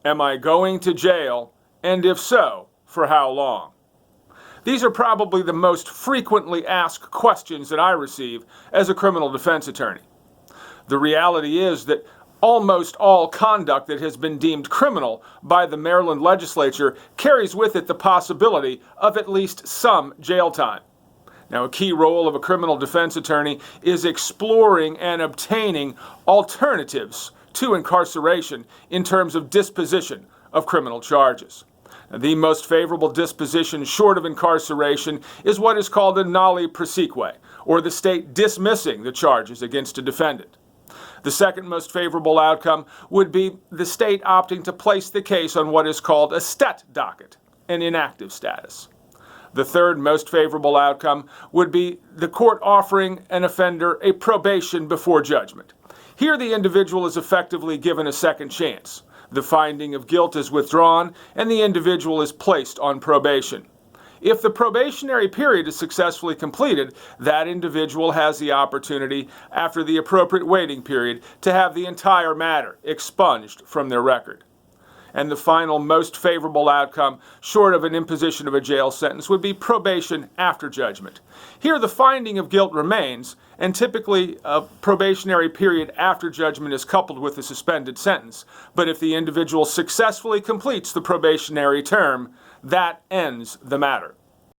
Am I going to jail? And if so, for how long? These are probably the most frequently asked questions that I receive as a criminal defense attorney. The reality is that almost all conduct that has been deemed criminal by the Maryland legislature carries with it the possibility of at least some jail time. Now, a key role of a criminal defense attorney is exploring and obtaining alternatives to incarceration in terms of disposition of criminal charges. The most favorable disposition short of incarceration is what is called a nolle prosequi, or the state dismissing the charges against a defendant. The second most favorable outcome would be the state opting to place the case on what is called a stet docket, an inactive status. The third most favorable outcome would be the court offering an offender a probation before judgment. Here the individual is effectively given a second chance. The finding of guilt is withdrawn and the individual is placed on probation. If the probationary period is successfully completed, that individual has the opportunity, after the appropriate waiting period, to have the entire matter expunged from their record. And the final most favorable outcome, short of an imposition of a jail sentence, would be probation after judgment. Here the finding of guilt remains, and typically a probationary period after judgment is coupled with a suspended sentence. But if the individual successfully completes the probationary term, that ends the matter.